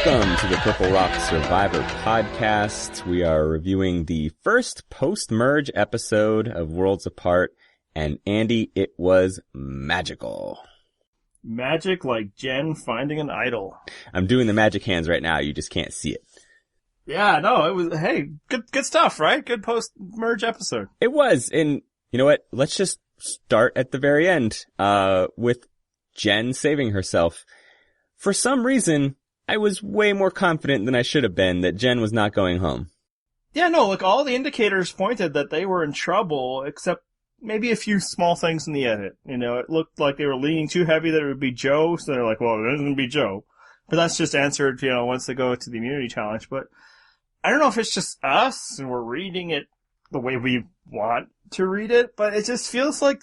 Welcome to the Purple Rock Survivor podcast. We are reviewing the first post-merge episode of Worlds Apart, and Andy, it was magical. Magic like Jen finding an idol. I'm doing the magic hands right now, you just can't see it. Yeah, no, it was, hey, good stuff, right? Good post-merge episode. It was, and you know what? Let's just start at the very end, with Jen saving herself. For some reason, I was way more confident than I should have been that Jen was not going home. Yeah, no, look, all the indicators pointed that they were in trouble, except maybe a few small things in the edit. You know, it looked like they were leaning too heavy that it would be Joe, so they're like, well, it isn't going to be Joe. But that's just answered, you know, once they go to the immunity challenge. But I don't know if it's just us and we're reading it the way we want to read it, but it just feels like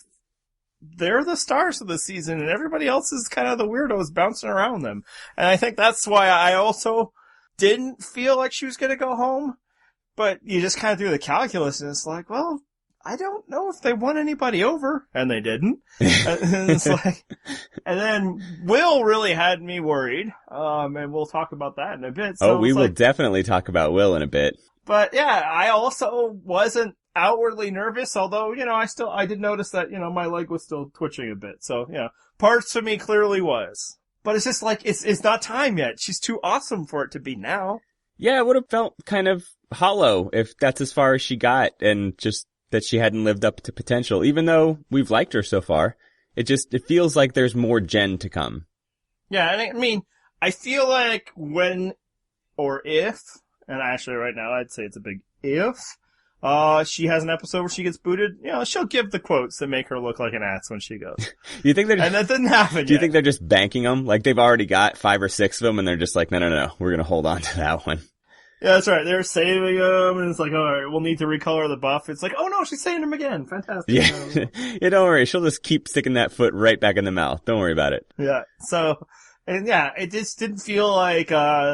they're the stars of the season and everybody else is kind of the weirdos bouncing around them. And I think that's why I also didn't feel like she was going to go home. But you just kind of do the calculus and it's like, well, I don't know if they won anybody over. And they didn't. And it's like, and then Will really had me worried. And we'll talk about that in a bit. So we will definitely talk about Will in a bit. But yeah, I also wasn't outwardly nervous, although, you know, I did notice that, you know, my leg was still twitching a bit. So, you know, parts of me clearly was. But it's just like, it's not time yet. She's too awesome for it to be now. Yeah, it would have felt kind of hollow if that's as far as she got and just that she hadn't lived up to potential. Even though we've liked her so far, it feels like there's more Jen to come. Yeah, and I mean, I feel like when or if, and actually right now I'd say it's a big if, she has an episode where she gets booted, you know, she'll give the quotes that make her look like an ass when she goes. You think and that didn't happen yet. Do you think they're just banking them? Like they've already got 5 or 6 of them and they're just like, no, we're going to hold on to that one. Yeah, that's right. They're saving them and it's like, all right, we'll need to recolor the buff. It's like, oh no, she's saving them again. Fantastic. Yeah. Yeah, don't worry. She'll just keep sticking that foot right back in the mouth. Don't worry about it. Yeah. So, and yeah, it just didn't feel like,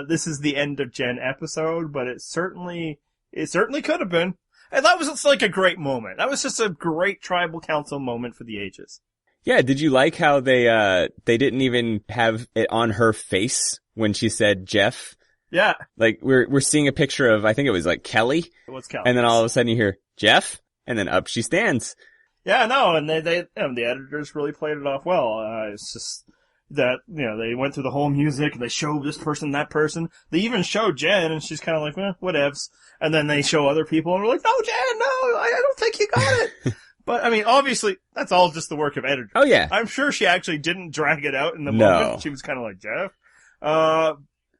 this is the end of Jen episode, but it certainly could have been. And that was just like a great moment. That was just a great tribal council moment for the ages. Yeah, did you like how they didn't even have it on her face when she said Jeff? Yeah. Like we're seeing a picture of, I think it was like Kelly. What's Kelly? And then all of a sudden you hear Jeff and then up she stands. Yeah, no, and the editors really played it off well. It's just that, you know, they went through the whole music and they showed this person, that person. They even showed Jen and she's kind of like, whatevs. And then they show other people and we're like, no, Jen, no, I don't think you got it. But, I mean, obviously, that's all just the work of editors. Oh, yeah. I'm sure she actually didn't drag it out in the moment. She was kind of like, Jeff.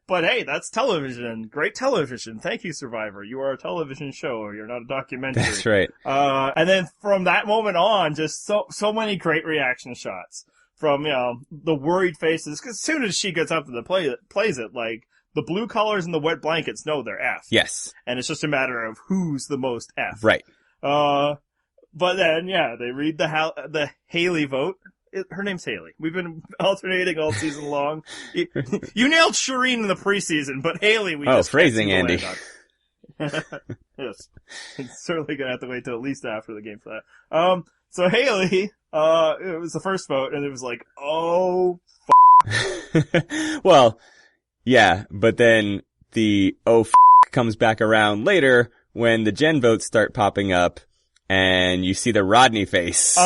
But hey, that's television. Great television. Thank you, Survivor. You are a television show. You're not a documentary. That's right. And then from that moment on, just so many great reaction shots from, you know, the worried faces. Cause as soon as she gets up to the plays it, like, the blue collars and the wet blankets know they're F. Yes. And it's just a matter of who's the most F. Right. But then, yeah, they read the Haley vote. Her name's Haley. We've been alternating all season long. You nailed Shireen in the preseason, but Haley, phrasing, Andy. Yes. It's certainly gonna have to wait till at least after the game for that. So Haley, it was the first vote, and it was like, oh, Well, yeah, but then the comes back around later when the Jen votes start popping up and you see the Rodney face.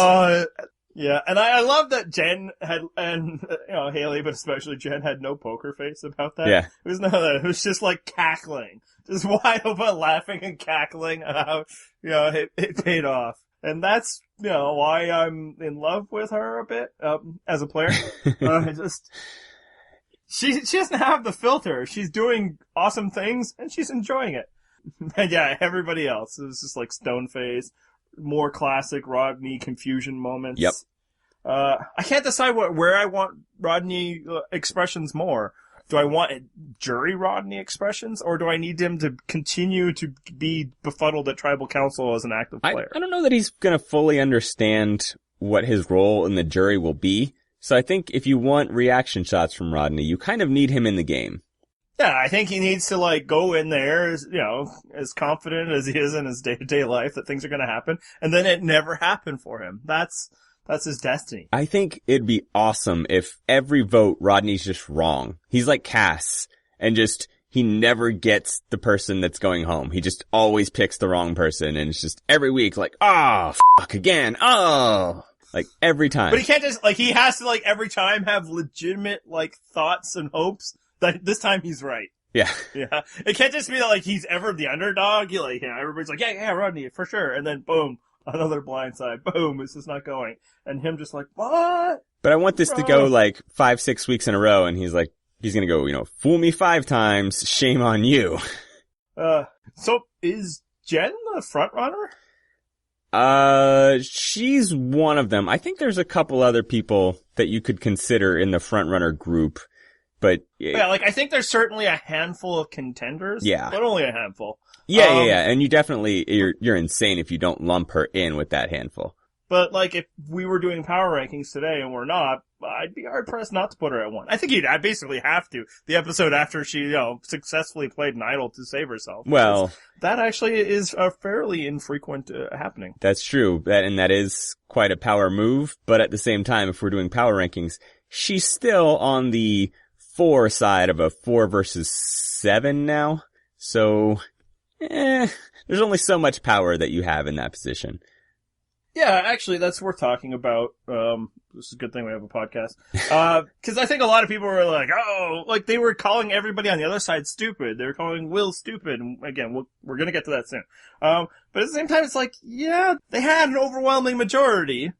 Yeah, and I love that Jen had, and, you know, Haley, but especially Jen had no poker face about that. Yeah. It was none of that. It was just like cackling. Just wide open laughing and cackling how, you know, it paid off. And that's, you know, why I'm in love with her a bit, as a player. She doesn't have the filter. She's doing awesome things, and she's enjoying it. And yeah, everybody else, it was just like stone face, more classic Rodney confusion moments. Yep. I can't decide where I want Rodney expressions more. Do I want jury Rodney expressions, or do I need him to continue to be befuddled at tribal council as an active player? I don't know that he's gonna fully understand what his role in the jury will be. So I think if you want reaction shots from Rodney, you kind of need him in the game. Yeah, I think he needs to, like, go in there, you know, as confident as he is in his day-to-day life that things are gonna happen, and then it never happened for him. That's his destiny. I think it'd be awesome if every vote Rodney's just wrong. He's like Cass, and just, he never gets the person that's going home. He just always picks the wrong person, and it's just every week like, fuck again. Like every time. But he can't just, like, he has to, like, every time have legitimate, like, thoughts and hopes that this time he's right. Yeah. Yeah. It can't just be that, like, he's ever the underdog. You like, everybody's like, yeah, Rodney, for sure. And then boom, another blindside. Boom, it's just not going. And him just like, what? But I want this to go like 5-6 weeks in a row, and he's gonna go, fool me 5 times, shame on you. So is Jen the front runner? She's one of them. I think there's a couple other people that you could consider in the front runner group, but yeah, like I think there's certainly a handful of contenders. Yeah. But only a handful. Yeah. And you definitely, you're insane if you don't lump her in with that handful. But like if we were doing power rankings today and we're not, I'd be hard pressed not to put her at 1. I think I'd basically have to. The episode after she, successfully played an idol to save herself. Well, that actually is a fairly infrequent happening. That's true. That is quite a power move. But at the same time, if we're doing power rankings, she's still on the 4 side of a 4 versus 7 now. So, there's only so much power that you have in that position. Yeah, actually, that's worth talking about. This is a good thing we have a podcast. Cause I think a lot of people were like, they were calling everybody on the other side stupid. They were calling Will stupid. And again, we're gonna get to that soon. But at the same time, it's like, yeah, they had an overwhelming majority.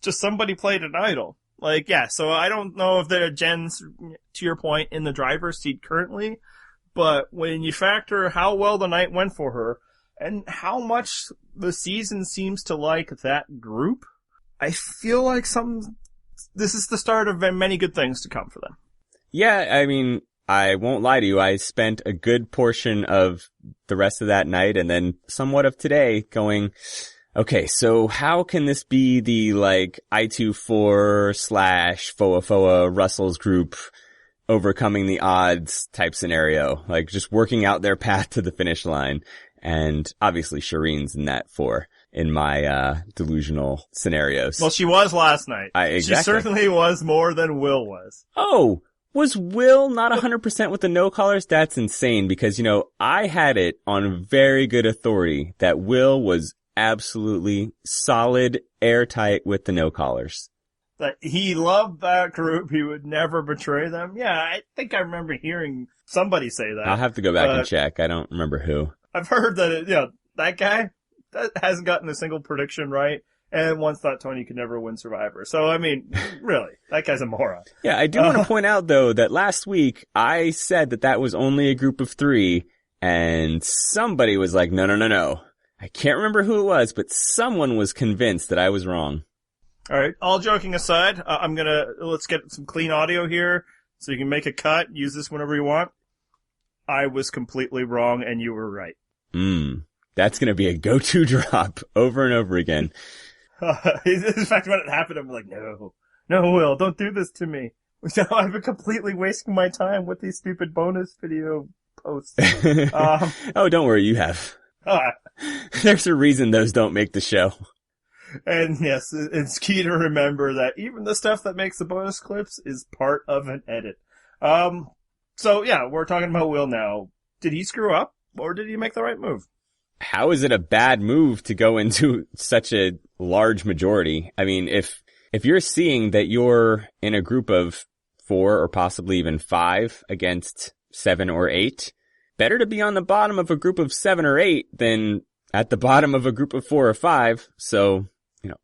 Just somebody played an idol. Like, yeah, so I don't know if they're Jen's, to your point, in the driver's seat currently. But when you factor how well the night went for her, and how much the season seems to like that group, I feel like this is the start of many good things to come for them. Yeah, I mean, I won't lie to you. I spent a good portion of the rest of that night and then somewhat of today going, okay, so how can this be the I24 / Foa Russell's group overcoming the odds type scenario? Like just working out their path to the finish line. And obviously Shireen's in that 4 in my, delusional scenarios. Well, she was last night. Exactly. She certainly was more than Will was. Oh, was Will not 100% with the no collars? That's insane because, I had it on very good authority that Will was absolutely solid, airtight with the no collars. That he loved that group. He would never betray them. Yeah, I think I remember hearing somebody say that. I'll have to go back and check. I don't remember who. I've heard that, that guy that hasn't gotten a single prediction right and once thought Tony could never win Survivor. So, I mean, really, that guy's a moron. Yeah, I do want to point out, though, that last week I said that was only a group of 3 and somebody was like, no. I can't remember who it was, but someone was convinced that I was wrong. All right. All joking aside, let's get some clean audio here so you can make a cut. Use this whenever you want. I was completely wrong and you were right. That's going to be a go-to drop over and over again. In fact, when it happened, I'm like, no, Will, don't do this to me. I've been completely wasting my time with these stupid bonus video posts. Oh, don't worry, you have. There's a reason those don't make the show. And yes, it's key to remember that even the stuff that makes the bonus clips is part of an edit. So yeah, we're talking about Will now. Did he screw up or did he make the right move? How is it a bad move to go into such a large majority? I mean, if you're seeing that you're in a group of 4 or possibly even 5 against 7 or 8, better to be on the bottom of a group of 7 or 8 than at the bottom of a group of 4 or 5. So,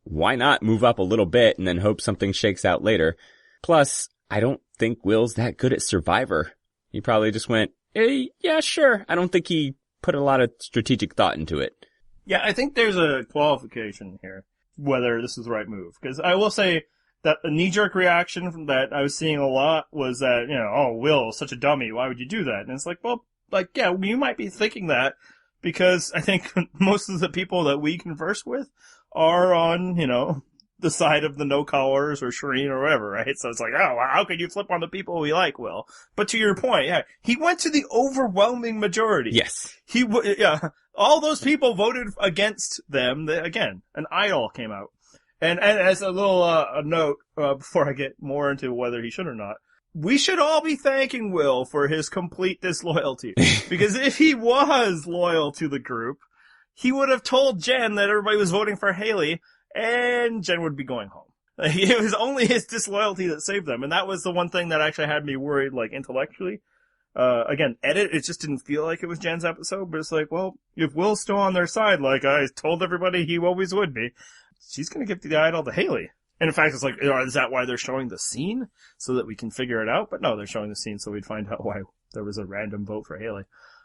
why not move up a little bit and then hope something shakes out later? Plus, I don't think Will's that good at Survivor. He probably just went, hey, yeah, sure. I don't think he put a lot of strategic thought into it. Yeah, I think there's a qualification here, whether this is the right move. Because I will say that the knee-jerk reaction that I was seeing a lot was that, Will, such a dummy, why would you do that? And it's like, well, yeah, you might be thinking that because I think most of the people that we converse with are on, the side of the no collars or Shireen or whatever, right? So it's like, oh, how could you flip on the people we like, Will? But to your point, yeah, he went to the overwhelming majority. Yes. All those people voted against them. Again, an idol came out. And as a little, a note, before I get more into whether he should or not, we should all be thanking Will for his complete disloyalty. Because if he was loyal to the group, he would have told Jen that everybody was voting for Haley, and Jen would be going home. Like, it was only his disloyalty that saved them, and that was the one thing that actually had me worried, like, intellectually. Again, it just didn't feel like it was Jen's episode, but it's like, well, if Will's still on their side, like I told everybody he always would be, she's gonna give the idol to Haley. And in fact, it's like, is that why they're showing the scene? So that we can figure it out? But no, they're showing the scene so we'd find out why there was a random vote for Haley.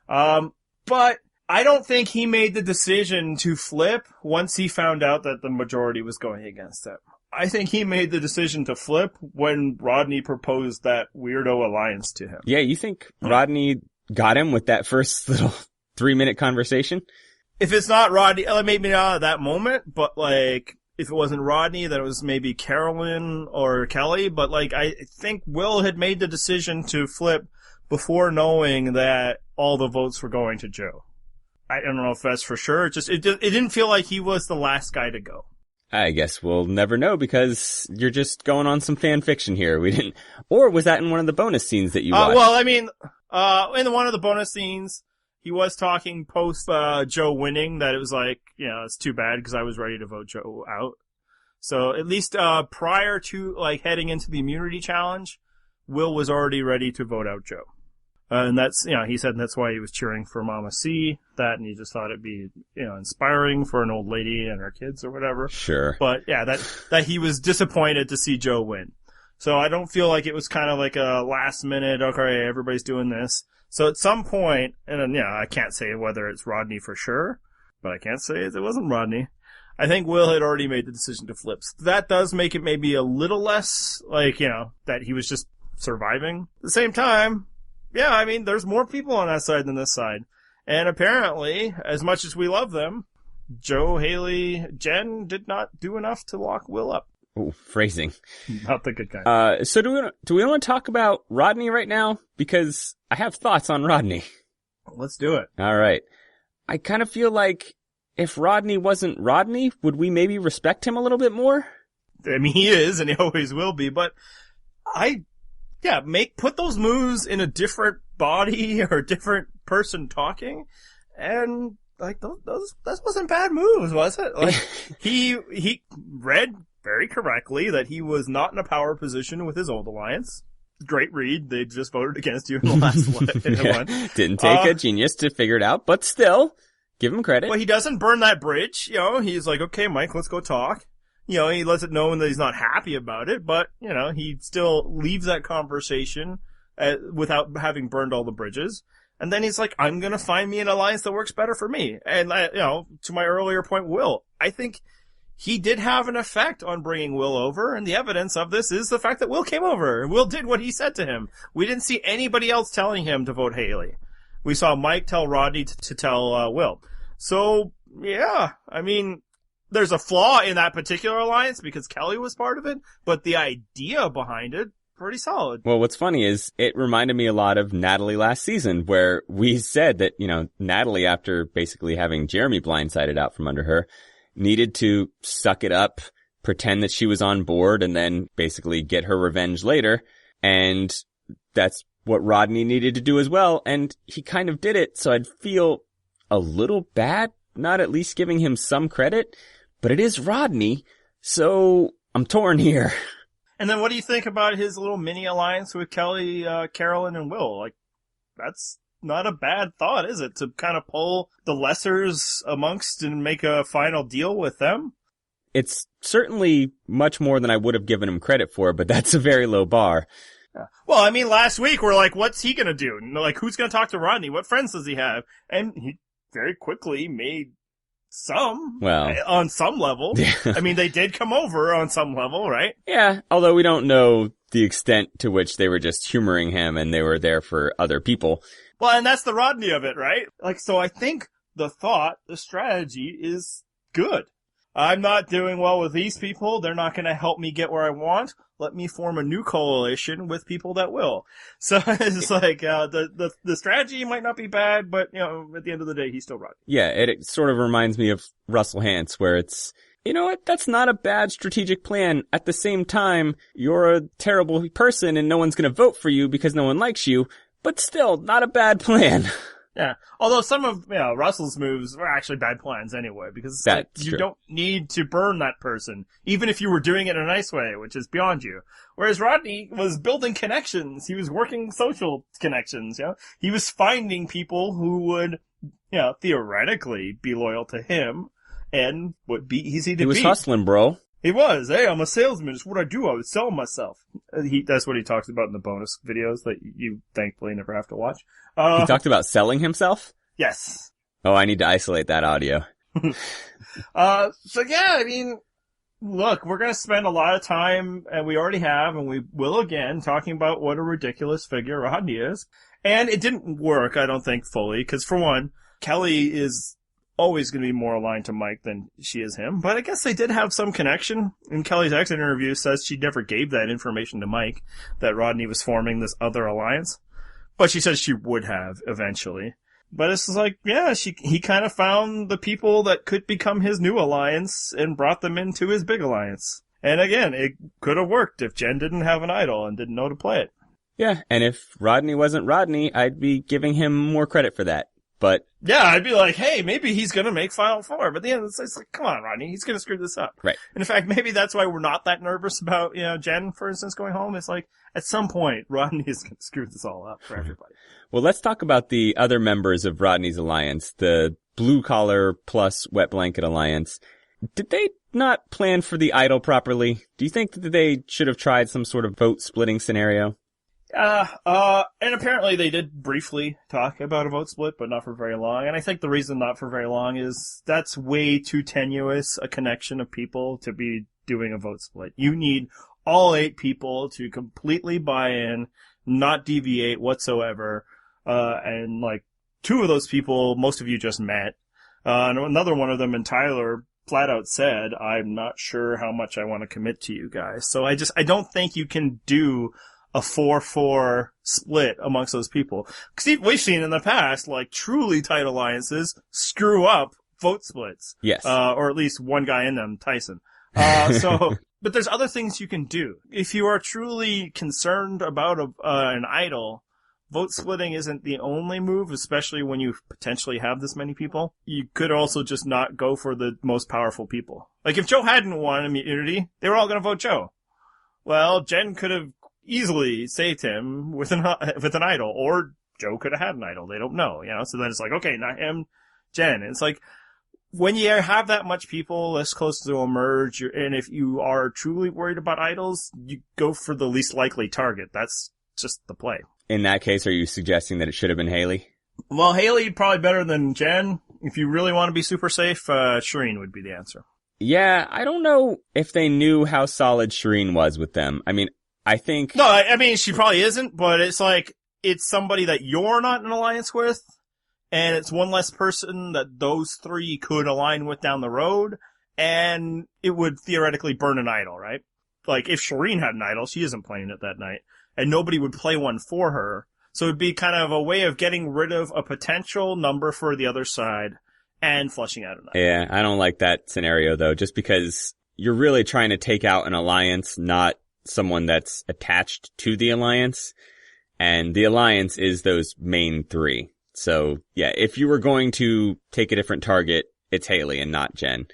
But I don't think he made the decision to flip once he found out that the majority was going against him. I think he made the decision to flip when Rodney proposed that weirdo alliance to him. Yeah, you think Rodney got him with that first little 3-minute conversation? If it's not Rodney, maybe not at that moment, but like, if it wasn't Rodney, then it was maybe Carolyn or Kelly, but like, I think Will had made the decision to flip before knowing that all the votes were going to Joe. I don't know if that's for sure. It didn't feel like he was the last guy to go. I guess we'll never know because you're just going on some fan fiction here. We didn't, or was that in one of the bonus scenes that you watched? Well, I mean, in one of the bonus scenes, he was talking post, Joe winning that it was like, it's too bad because I was ready to vote Joe out. So at least, prior to like heading into the immunity challenge, Will was already ready to vote out Joe. And that's, he said that's why he was cheering for Mama C, and he just thought it'd be, inspiring for an old lady and her kids or whatever. Sure. But yeah, that he was disappointed to see Joe win. So I don't feel like it was kind of like a last minute, okay, everybody's doing this. So at some point, and then, I can't say whether it's Rodney for sure, but I can't say it wasn't Rodney. I think Will had already made the decision to flip. So that does make it maybe a little less like, that he was just surviving. At the same time, yeah, I mean, there's more people on that side than this side. And apparently, as much as we love them, Joe, Haley, Jen did not do enough to lock Will up. Oh, phrasing. Not the good guy. So do we want to talk about Rodney right now? Because I have thoughts on Rodney. Let's do it. All right. I kind of feel like if Rodney wasn't Rodney, would we maybe respect him a little bit more? I mean, he is, and he always will be, but put those moves in a different body or a different person talking, and like those wasn't bad moves, was it? Like he read very correctly that he was not in a power position with his old alliance. Great read. They just voted against you in the last one. Didn't take a genius to figure it out, but still, give him credit. Well, he doesn't burn that bridge. He's like, okay, Mike, let's go talk. He lets it know that he's not happy about it, but, he still leaves that conversation without having burned all the bridges. And then he's like, I'm gonna find me an alliance that works better for me. And, to my earlier point, Will, I think he did have an effect on bringing Will over, and the evidence of this is the fact that Will came over. Will did what he said to him. We didn't see anybody else telling him to vote Haley. We saw Mike tell Rodney to tell, Will. So, yeah, I mean, there's a flaw in that particular alliance because Kelly was part of it, but the idea behind it, pretty solid. Well, what's funny is it reminded me a lot of Natalie last season, where we said that, Natalie, after basically having Jeremy blindsided out from under her, needed to suck it up, pretend that she was on board, and then basically get her revenge later. And that's what Rodney needed to do as well. And he kind of did it. So I'd feel a little bad not at least giving him some credit. But it is Rodney, so I'm torn here. And then what do you think about his little mini alliance with Kelly, Carolyn, and Will? Like, that's not a bad thought, is it? To kind of pull the lessers amongst and make a final deal with them? It's certainly much more than I would have given him credit for, but that's a very low bar. Yeah. Well, I mean, last week we're like, what's he gonna do? Like, who's gonna talk to Rodney? What friends does he have? And he very quickly made on some level. I mean, they did come over on some level, right? Yeah, although we don't know the extent to which they were just humoring him and they were there for other people. Well, and that's the Rodney of it, right? Like, so I think the strategy is good. I'm not doing well with these people. They're not going to help me get where I want. Let me form a new coalition with people that will. So it's like, the strategy might not be bad, but, at the end of the day, he's still Rodney. Yeah, it sort of reminds me of Russell Hantz, where it's, You know what? That's not a bad strategic plan. At the same time, you're a terrible person and no one's gonna vote for you because no one likes you, but still, not a bad plan. Yeah. Although some of Russell's moves were actually bad plans anyway, because it's like, you don't need to burn that person, even if you were doing it in a nice way, which is beyond you. Whereas Rodney was building connections. He was working social connections, you know. He was finding people who would, theoretically be loyal to him and would be easy to beat. He was hustling, bro. He was. Hey, I'm a salesman. It's what I do. I would sell myself. That's what he talks about in the bonus videos that you thankfully never have to watch. He talked about selling himself? Yes. Oh, I need to isolate that audio. So yeah, I mean, look, we're going to spend a lot of time, and we already have, and we will again, talking about what a ridiculous figure Rodney is. And it didn't work, I don't think, fully, because for one, Kelly is always going to be more aligned to Mike than she is him. But I guess they did have some connection. In Kelly's exit interview says she never gave that information to Mike, that Rodney was forming this other alliance. But she says she would have eventually. But it's like, yeah, he kind of found the people that could become his new alliance and brought them into his big alliance. And again, it could have worked if Jen didn't have an idol and didn't know to play it. Yeah, and if Rodney wasn't Rodney, I'd be giving him more credit for that. But yeah, I'd be like, hey, maybe he's going to make Final Four. But at the end, it's like, come on, Rodney, he's going to screw this up. Right. And in fact, maybe that's why we're not that nervous about, Jen, for instance, going home. It's like, at some point, Rodney is going to screw this all up for everybody. Well, let's talk about the other members of Rodney's alliance, the Blue Collar plus Wet Blanket Alliance. Did they not plan for the idol properly? Do you think that they should have tried some sort of vote splitting scenario? And apparently they did briefly talk about a vote split, but not for very long. And I think the reason not for very long is that's way too tenuous a connection of people to be doing a vote split. You need all 8 people to completely buy in, not deviate whatsoever. And like 2 of those people, most of you just met. And another one of them, and Tyler, flat out said, I'm not sure how much I want to commit to you guys. So I don't think you can do a 4-4 split amongst those people. Because we've seen in the past, like, truly tight alliances screw up vote splits. Yes. Or at least one guy in them, Tyson. But there's other things you can do. If you are truly concerned about an idol, vote splitting isn't the only move, especially when you potentially have this many people. You could also just not go for the most powerful people. Like, if Joe hadn't won immunity, they were all gonna vote Joe. Well, Jen could have easily saved him with an idol, or Joe could have had an idol. They don't know, so then it's like, okay, not him, Jen. And it's like, when you have that much people this close to a merge, and if you are truly worried about idols, you go for the least likely target. That's just the play. In that case, are you suggesting that it should have been Haley? Well, Haley probably better than Jen. If you really want to be super safe, Shireen would be the answer. Yeah, I don't know if they knew how solid Shireen was with them. I mean, I think... No, I mean, she probably isn't, but it's like, it's somebody that you're not in an alliance with, and it's one less person that those 3 could align with down the road, and it would theoretically burn an idol, right? Like, if Shireen had an idol, she isn't playing it that night, and nobody would play one for her, so it'd be kind of a way of getting rid of a potential number for the other side, and flushing out an idol. Yeah, I don't like that scenario, though, just because you're really trying to take out an alliance, not someone that's attached to the alliance, and the alliance is those main 3. So, yeah, if you were going to take a different target, it's Haley and not Jen.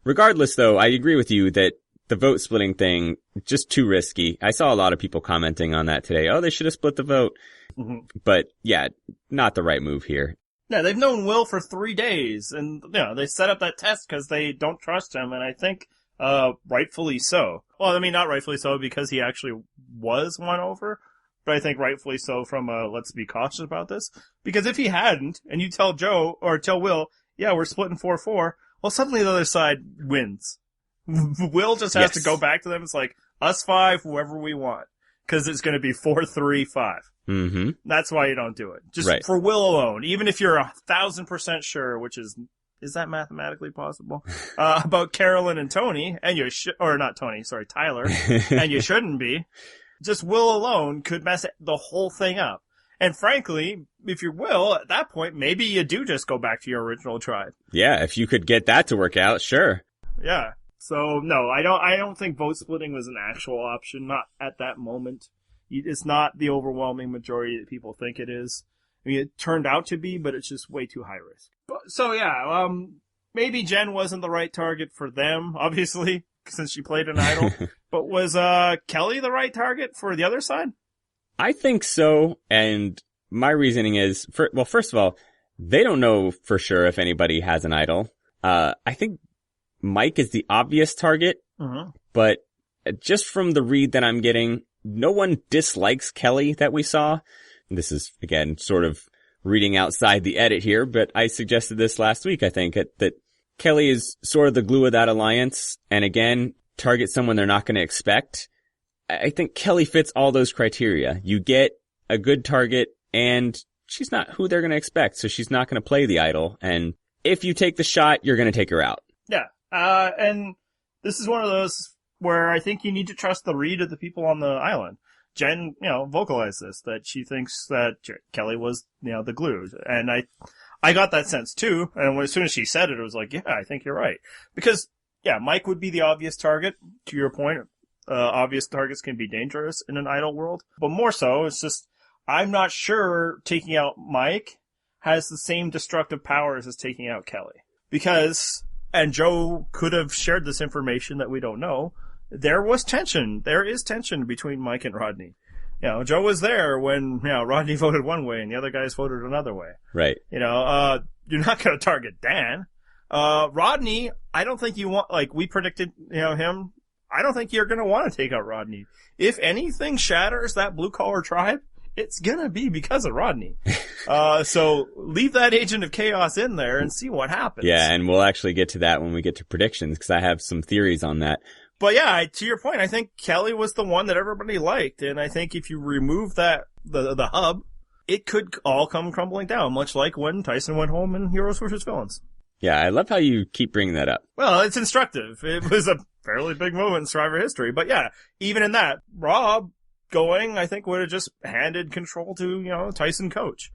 Regardless, though, I agree with you that the vote splitting thing, just too risky. I saw a lot of people commenting on that today. Oh, they should have split the vote. Mm-hmm. But, yeah, not the right move here. Yeah, they've known Will for 3 days, and, they set up that test because they don't trust him, and I think rightfully so. Well, I mean, not rightfully so because he actually was won over, but I think rightfully so from let's be cautious about this. Because if he hadn't, and you tell Joe, or tell Will, yeah, we're splitting 4-4, well, suddenly the other side wins. Will just has to go back to them. It's like, us 5, whoever we want. Because it's going to be 4-3-5. Mm-hmm. That's why you don't do it. Just for Will alone. Even if you're 1,000% sure, which is that mathematically possible? About Carolyn and Tony, and Tyler, and you shouldn't be. Just Will alone could mess the whole thing up. And frankly, if you're Will, at that point, maybe you do just go back to your original tribe. Yeah, if you could get that to work out, sure. Yeah. So no, I don't think vote splitting was an actual option. Not at that moment. It's not the overwhelming majority that people think it is. I mean, it turned out to be, but it's just way too high risk. So yeah, maybe Jen wasn't the right target for them, obviously, since she played an idol. But was Kelly the right target for the other side? I think so, and my reasoning is, first of all, they don't know for sure if anybody has an idol. I think Mike is the obvious target, but just from the read that I'm getting, no one dislikes Kelly that we saw. This is, again, sort of reading outside the edit here, but I suggested this last week, I think, that Kelly is sort of the glue of that alliance, and again, target someone they're not going to expect. I think Kelly fits all those criteria. You get a good target, and she's not who they're going to expect, so she's not going to play the idol, and if you take the shot, you're going to take her out. Yeah, and this is one of those where I think you need to trust the read of the people on the island. Jen, vocalized this, that she thinks that Kelly was, the glue. And I got that sense too. And as soon as she said it, it was like, yeah, I think you're right. Because, yeah, Mike would be the obvious target. To your point, obvious targets can be dangerous in an idol world. But more so, it's just, I'm not sure taking out Mike has the same destructive powers as taking out Kelly. Because, and Joe could have shared this information that we don't know, there was tension. There is tension between Mike and Rodney. Joe was there when, Rodney voted one way and the other guys voted another way. Right. You're not going to target Dan. Rodney, I don't think you want, like we predicted, him. I don't think you're going to want to take out Rodney. If anything shatters that blue collar tribe, it's going to be because of Rodney. So leave that agent of chaos in there and see what happens. Yeah. And we'll actually get to that when we get to predictions, because I have some theories on that. But yeah, to your point, I think Kelly was the one that everybody liked, and I think if you remove that, the hub, it could all come crumbling down, much like when Tyson went home in Heroes vs. Villains. Yeah, I love how you keep bringing that up. Well, it's instructive. It was a fairly big moment in Survivor history, but yeah, even in that, Rob going, I think would have just handed control to, Tyson coach.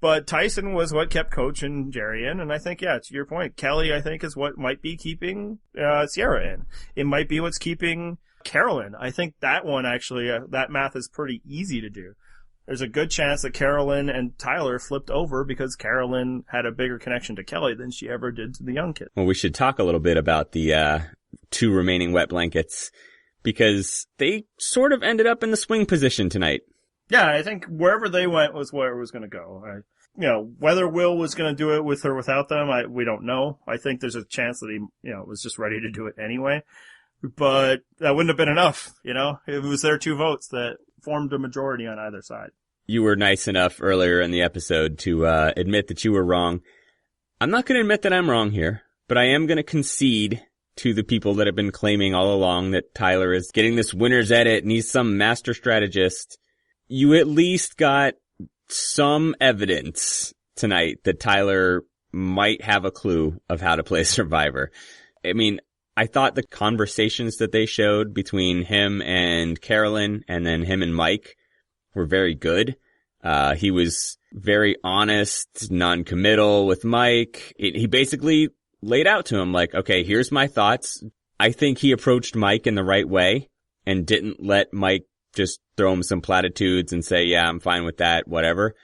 But Tyson was what kept Coach and Jerry in, and I think, yeah, to your point, Kelly, I think, is what might be keeping Sierra in. It might be what's keeping Carolyn. I think that one, actually, that math is pretty easy to do. There's a good chance that Carolyn and Tyler flipped over because Carolyn had a bigger connection to Kelly than she ever did to the young kid. Well, we should talk a little bit about the 2 remaining wet blankets, because they sort of ended up in the swing position tonight. Yeah, I think wherever they went was where it was going to go. Whether Will was going to do it with or without them, we don't know. I think there's a chance that he, was just ready to do it anyway. But that wouldn't have been enough, It was their 2 votes that formed a majority on either side. You were nice enough earlier in the episode to admit that you were wrong. I'm not going to admit that I'm wrong here, but I am going to concede to the people that have been claiming all along that Tyler is getting this winner's edit and he's some master strategist. You at least got some evidence tonight that Tyler might have a clue of how to play Survivor. I mean, I thought the conversations that they showed between him and Carolyn and then him and Mike were very good. He was very honest, non-committal with Mike. He basically laid out to him like, okay, here's my thoughts. I think he approached Mike in the right way and didn't let Mike just throw him some platitudes and say, yeah, I'm fine with that, whatever.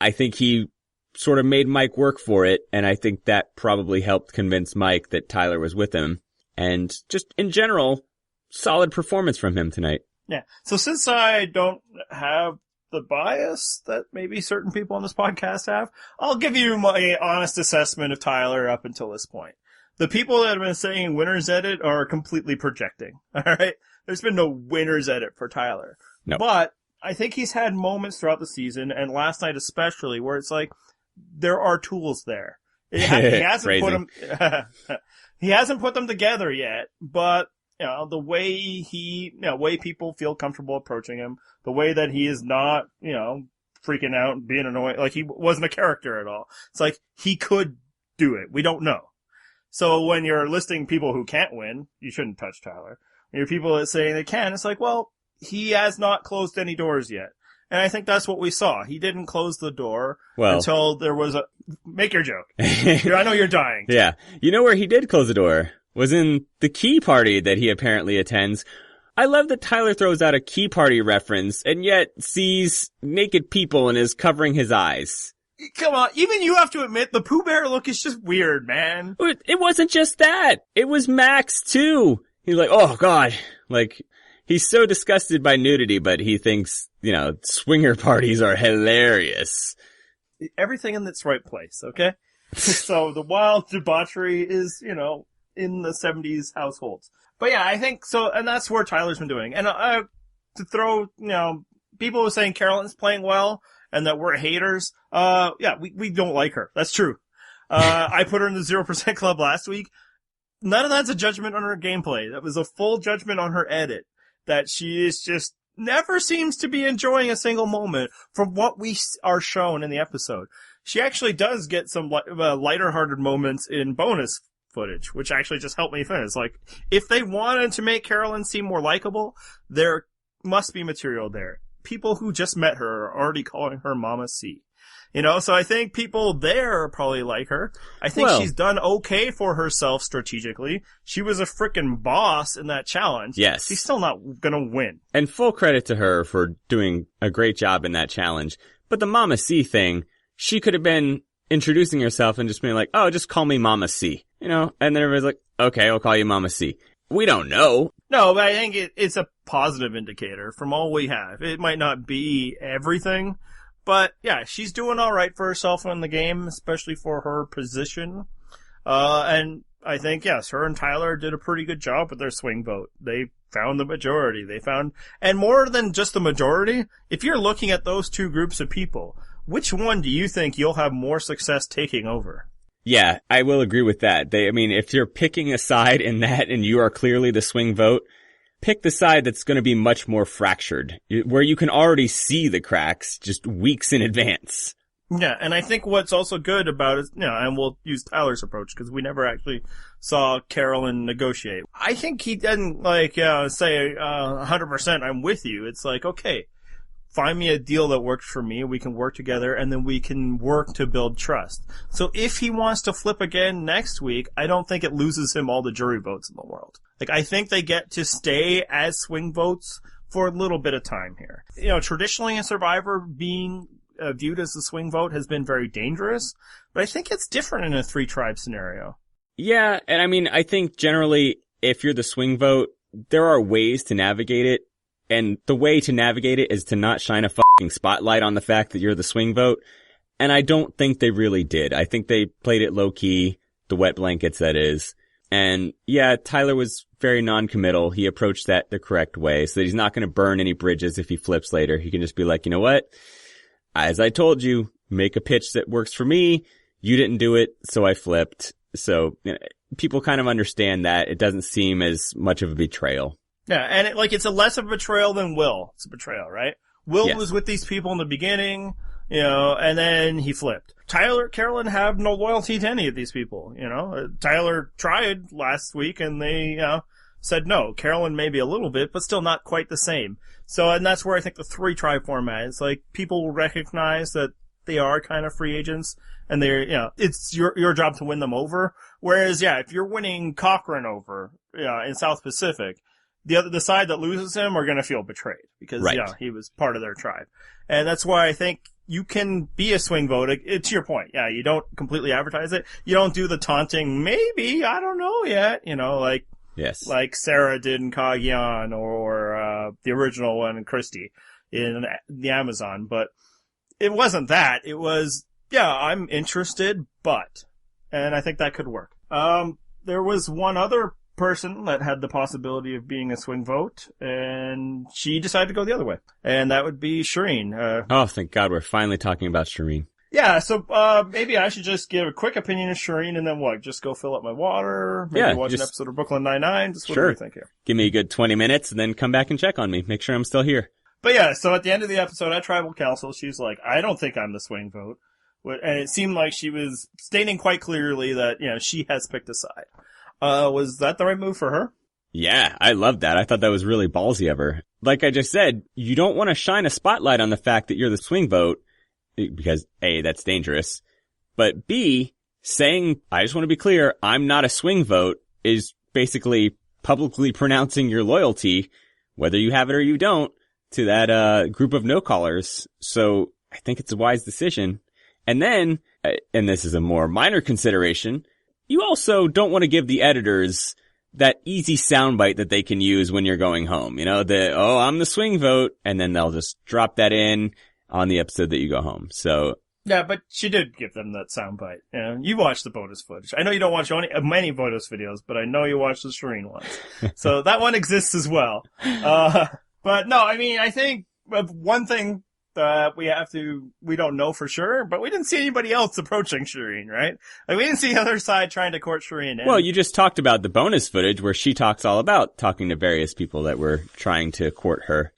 I think he sort of made Mike work for it, and I think that probably helped convince Mike that Tyler was with him. And just in general, solid performance from him tonight. Yeah. So since I don't have the bias that maybe certain people on this podcast have, I'll give you my honest assessment of Tyler up until this point. The people that have been saying winner's edit are completely projecting. All right. There's been no winner's edit for Tyler. No. But I think he's had moments throughout the season, and last night especially, where it's like, there are tools there. He hasn't put them, he hasn't put them together yet, but, the way way people feel comfortable approaching him, the way that he is not, freaking out and being annoying, like he wasn't a character at all. It's like, he could do it. We don't know. So when you're listing people who can't win, you shouldn't touch Tyler. When you're people that say they can, it's like, well, he has not closed any doors yet. And I think that's what we saw. He didn't close the door until there was make your joke. I know you're dying. Yeah. You know where he did close the door? was in the Key Party that he apparently attends. I love that Tyler throws out a Key Party reference and yet sees naked people and is covering his eyes. Come on, even you have to admit the Pooh Bear look is just weird, man. It wasn't just that. It was Max, too. He's like, oh, God. Like, he's so disgusted by nudity, but he thinks, swinger parties are hilarious. Everything in its right place, okay? So the wild debauchery is, in the 70s households. But yeah, I think so, and that's where Tyler's been doing. And to throw, people were saying Carolyn's playing well and that we're haters. We don't like her. That's true. I put her in the 0% club last week. None of that's a judgment on her gameplay. That was a full judgment on her edit. That she is just never seems to be enjoying a single moment from what we are shown in the episode. She actually does get some lighter-hearted moments in bonus footage, which actually just helped me finish. Like, if they wanted to make Carolyn seem more likable, there must be material there. People who just met her are already calling her Mama C. So I think people there probably like her. I think she's done okay for herself strategically. She was a frickin' boss in that challenge. Yes. She's still not gonna win. And full credit to her for doing a great job in that challenge. But the Mama C thing, she could have been introducing herself and just being like, oh, just call me Mama C. And then everybody's like, okay, I'll call you Mama C. We don't know. No, but I think it's a positive indicator from all we have. It might not be everything, but yeah, she's doing all right for herself in the game, especially for her position. And I think, yes, her and Tyler did a pretty good job with their swing vote. They found the majority. And more than just the majority, if you're looking at those two groups of people, which one do you think you'll have more success taking over? Yeah, I will agree with that. If you're picking a side in that and you are clearly the swing vote, pick the side that's going to be much more fractured, where you can already see the cracks just weeks in advance. Yeah, and I think what's also good about it, and we'll use Tyler's approach because we never actually saw Carolyn negotiate. I think he didn't say 100% I'm with you. It's like, okay, find me a deal that works for me, we can work together, and then we can work to build trust. So if he wants to flip again next week, I don't think it loses him all the jury votes in the world. I think they get to stay as swing votes for a little bit of time here. Traditionally in Survivor, being viewed as the swing vote has been very dangerous, but I think it's different in a 3-tribe scenario. Yeah, and I think generally, if you're the swing vote, there are ways to navigate it. And the way to navigate it is to not shine a fucking spotlight on the fact that you're the swing vote. And I don't think they really did. I think they played it low key, the wet blankets that is. And yeah, Tyler was very non-committal. He approached that the correct way so that he's not going to burn any bridges if he flips later. He can just be like, you know what? As I told you, make a pitch that works for me. You didn't do it, so I flipped. So people kind of understand that. It doesn't seem as much of a betrayal. Yeah, and it's a less of a betrayal than Will. It's a betrayal, right? Will was with these people in the beginning, and then he flipped. Carolyn have no loyalty to any of these people, Tyler tried last week and they, said no. Carolyn maybe a little bit, but still not quite the same. So, and that's where I think the 3-tribe format is people will recognize that they are kind of free agents and they're, it's your job to win them over. Whereas, if you're winning Cochran over, in South Pacific, the side that loses him are going to feel betrayed because, he was part of their tribe. And that's why I think you can be a swing vote. To your point. Yeah, you don't completely advertise it. You don't do the taunting, maybe, I don't know yet, yes, like Sarah did in Cagayan or the original one in Christie in the Amazon. But it wasn't that. It was, I'm interested, but, and I think that could work. There was one other person that had the possibility of being a swing vote, and she decided to go the other way. And that would be Shireen. Oh, thank God we're finally talking about Shireen. Yeah, so maybe I should just give a quick opinion of Shireen and then what? Just go fill up my water? Maybe watch an episode of Brooklyn Nine-Nine? What do you think here? Give me a good 20 minutes and then come back and check on me. Make sure I'm still here. But yeah, so at the end of the episode at Tribal Council, she's like, I don't think I'm the swing vote. And it seemed like she was stating quite clearly that, she has picked a side. Was that the right move for her? Yeah, I loved that. I thought that was really ballsy of her. Like I just said, you don't want to shine a spotlight on the fact that you're the swing vote because A, that's dangerous. But B, saying, I just want to be clear, I'm not a swing vote is basically publicly pronouncing your loyalty, whether you have it or you don't, to that group of no-callers. So I think it's a wise decision. And then, and this is a more minor consideration, you also don't want to give the editors that easy soundbite that they can use when you're going home. You know, I'm the swing vote, and then they'll just drop that in on the episode that you go home. So yeah, but she did give them that soundbite. You watched the bonus footage. I know you don't watch many bonus videos, but I know you watched the Shireen ones. So that one exists as well. But no, I mean, I think one thing that we don't know for sure, but we didn't see anybody else approaching Shireen, right? Like, we didn't see the other side trying to court Shireen. Well, you just talked about the bonus footage where she talks all about talking to various people that were trying to court her.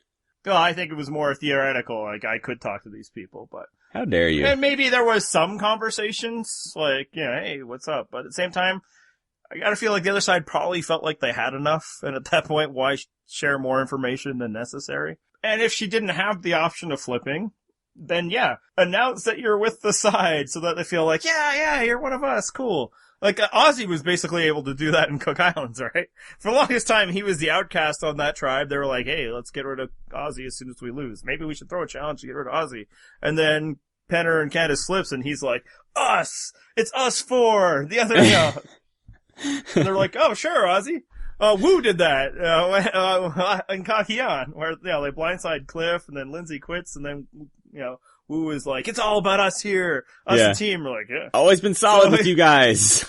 Well, I think it was more theoretical. Like, I could talk to these people, but... How dare you? And maybe there was some conversations, like, hey, what's up? But at the same time, I gotta feel like the other side probably felt like they had enough, and at that point, why share more information than necessary? And if she didn't have the option of flipping, then yeah, announce that you're with the side so that they feel like, yeah, you're one of us, cool. Like, Ozzy was basically able to do that in Cook Islands, right? For the longest time, he was the outcast on that tribe. They were like, hey, let's get rid of Ozzy as soon as we lose. Maybe we should throw a challenge to get rid of Ozzy. And then Penner and Candace flips, and he's like, us! It's us four! The other, and they're like, oh, sure, Ozzy. Wu did that, in Kakian, where, they blindside Cliff, and then Lindsay quits, and then, Wu is like, it's all about us here, us the team. We're like, yeah. Always been solid with you guys.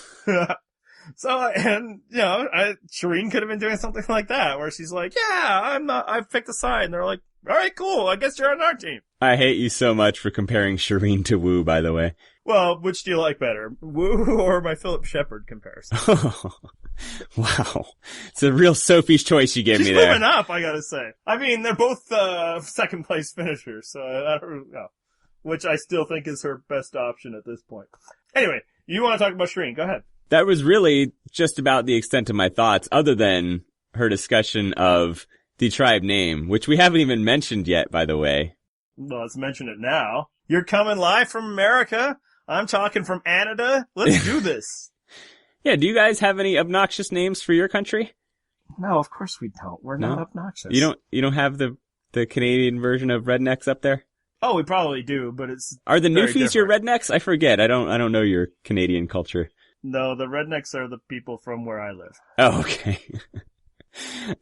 So, and, Shireen could have been doing something like that, where she's like, yeah, I've picked a side, and they're like, alright, cool, I guess you're on our team. I hate you so much for comparing Shireen to Wu, by the way. Well, which do you like better, Wu or my Philip Shepard comparison? Wow. It's a real Sophie's choice you gave me there. She's moving up, I gotta say. I mean, they're both, second place finishers, so I don't know. Which I still think is her best option at this point. Anyway, you want to talk about Shireen, go ahead. That was really just about the extent of my thoughts, other than her discussion of the tribe name, which we haven't even mentioned yet, by the way. Well, let's mention it now. You're coming live from America. I'm talking from Canada. Let's do this. Yeah, do you guys have any obnoxious names for your country? No, of course we don't. We're not obnoxious. You don't have the Canadian version of rednecks up there? Oh, we probably do, but it's Are the Newfies different. your rednecks? I forget. I don't know your Canadian culture. No, the rednecks are the people from where I live. Oh, okay.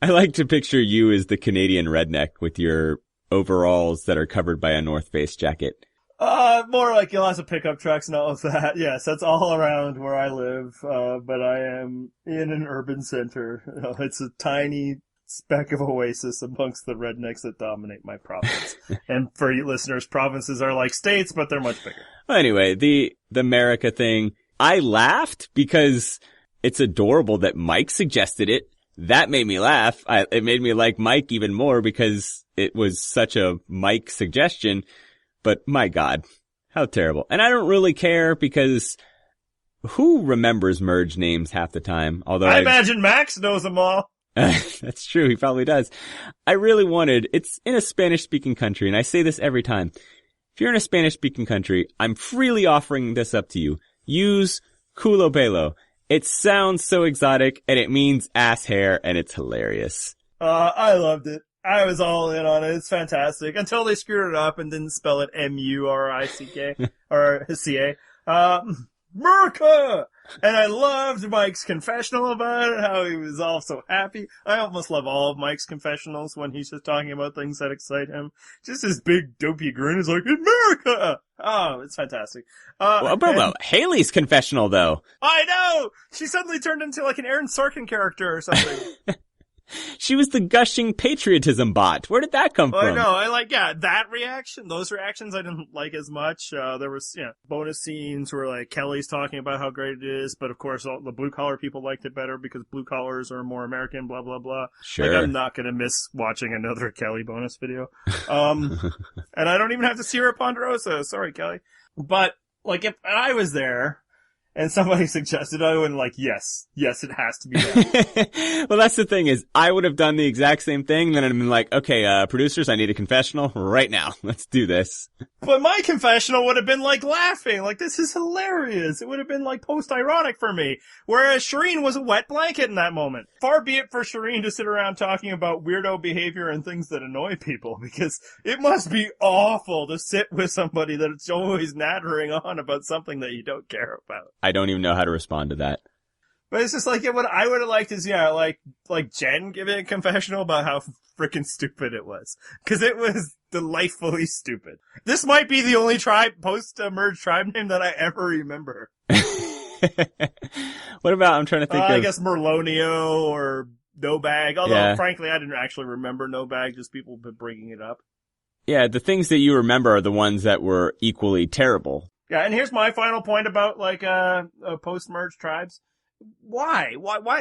I like to picture you as the Canadian redneck with your overalls that are covered by a North Face jacket. More like lots of pickup trucks and all of that. Yes, that's all around where I live. But I am in an urban center. It's a tiny speck of oasis amongst the rednecks that dominate my province. And for you listeners, provinces are like states, but they're much bigger. Well, anyway, the America thing, I laughed because it's adorable that Mike suggested it. That made me laugh. It made me like Mike even more because it was such a Mike suggestion. But my God, how terrible. And I don't really care because who remembers merge names half the time? Although I imagine Max knows them all. That's true. He probably does. I really wanted, it's in a Spanish speaking country, and I say this every time. If you're in a Spanish speaking country, I'm freely offering this up to you. Use culo pelo. It sounds so exotic, and it means ass hair, and it's hilarious. I loved it. I was all in on it. It's fantastic. Until they screwed it up and didn't spell it M-U-R-I-C-K, or C-A. America! And I loved Mike's confessional about it, how he was all so happy. I almost love all of Mike's confessionals when he's just talking about things that excite him. Just his big dopey grin is like, America! Oh, it's fantastic. Well, Haley's confessional, though. I know! She suddenly turned into like an Aaron Sorkin character or something. She was the gushing patriotism bot. Where did that come from? I know. That reaction, those reactions I didn't like as much. There was, bonus scenes where like Kelly's talking about how great it is, but of course all the blue collar people liked it better because blue collars are more American, blah, blah, blah. Sure. Like, I'm not gonna miss watching another Kelly bonus video. And I don't even have to see her at Ponderosa. Sorry, Kelly. But, like, if I was there, and somebody suggested, I would like, yes, it has to be that. Well, that's the thing is, I would have done the exact same thing. Then I'd been like, okay, producers, I need a confessional right now. Let's do this. But my confessional would have been like laughing, like this is hilarious. It would have been like post-ironic for me. Whereas Shireen was a wet blanket in that moment. Far be it for Shireen to sit around talking about weirdo behavior and things that annoy people, because it must be awful to sit with somebody that's always nattering on about something that you don't care about. I don't even know how to respond to that. But it's just like, what I would have liked is, like Jen giving a confessional about how freaking stupid it was. Cause it was delightfully stupid. This might be the only post-merge tribe name that I ever remember. What about, I'm trying to think I guess Merlonio or No Bag. Although, Yeah. frankly, I didn't actually remember No Bag, just people have been bringing it up. Yeah, the things that you remember are the ones that were equally terrible. Yeah, and here's my final point about, post-merge tribes. Why?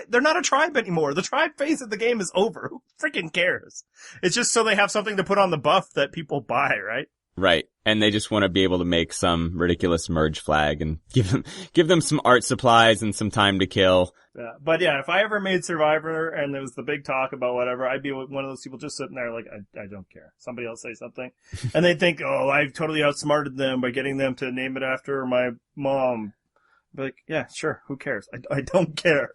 They're not a tribe anymore. The tribe phase of the game is over. Who freaking cares? It's just so they have something to put on the buff that people buy, right? Right. And they just want to be able to make some ridiculous merge flag and give them some art supplies and some time to kill. Yeah, but yeah, if I ever made Survivor and there was the big talk about whatever, I'd be one of those people just sitting there like, I don't care. Somebody else say something. And they'd think, oh, I've totally outsmarted them by getting them to name it after my mom. But like, yeah, sure, who cares? I don't care.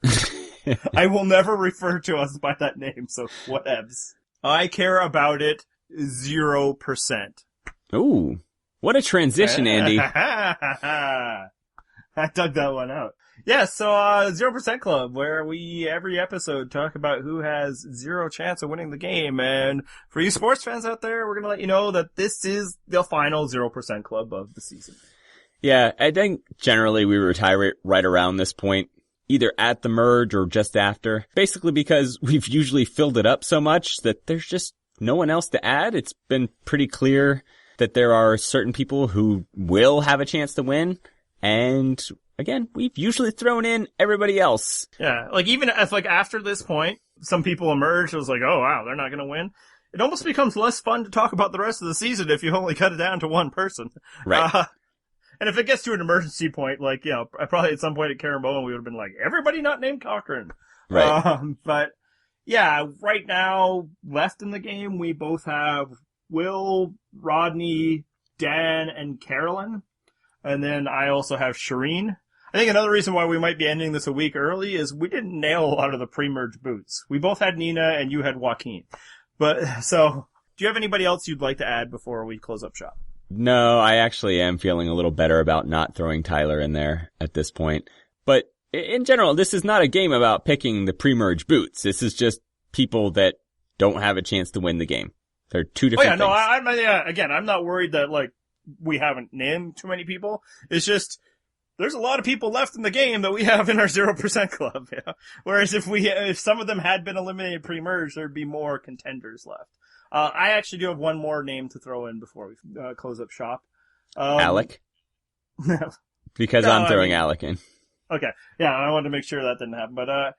I will never refer to us by that name, so whatevs. I care about it 0%. Ooh, what a transition, Andy. I dug that one out. Yeah, so 0% Club, where we every episode talk about who has zero chance of winning the game. And for you sports fans out there, we're going to let you know that this is the final 0% Club of the season. Yeah, I think generally we retire right around this point, either at the merge or just after. Basically because we've usually filled it up so much that there's just no one else to add. It's been pretty clear that there are certain people who will have a chance to win. And again, we've usually thrown in everybody else. Yeah, like even if after this point, some people emerge, it was like, oh wow, they're not going to win. It almost becomes less fun to talk about the rest of the season if you only cut it down to one person. Right. And if it gets to an emergency point, probably at some point at Carambola, we would have been like, everybody not named Cochran. Right. But yeah, right now, left in the game, we both have Will, Rodney, Dan, and Carolyn. And then I also have Shireen. I think another reason why we might be ending this a week early is we didn't nail a lot of the pre-merge boots. We both had Nina and you had Joaquin. But, so, do you have anybody else you'd like to add before we close up shop? No, I actually am feeling a little better about not throwing Tyler in there at this point. But in general, this is not a game about picking the pre-merge boots. This is just people that don't have a chance to win the game. They're two different things. Again, I'm not worried that, we haven't named too many people. It's just, there's a lot of people left in the game that we have in our 0% club. Yeah? Whereas if some of them had been eliminated pre-merge, there'd be more contenders left. I actually do have one more name to throw in before we close up shop. Alec? Because I'm throwing Alec in. Okay. Yeah, I wanted to make sure that didn't happen. But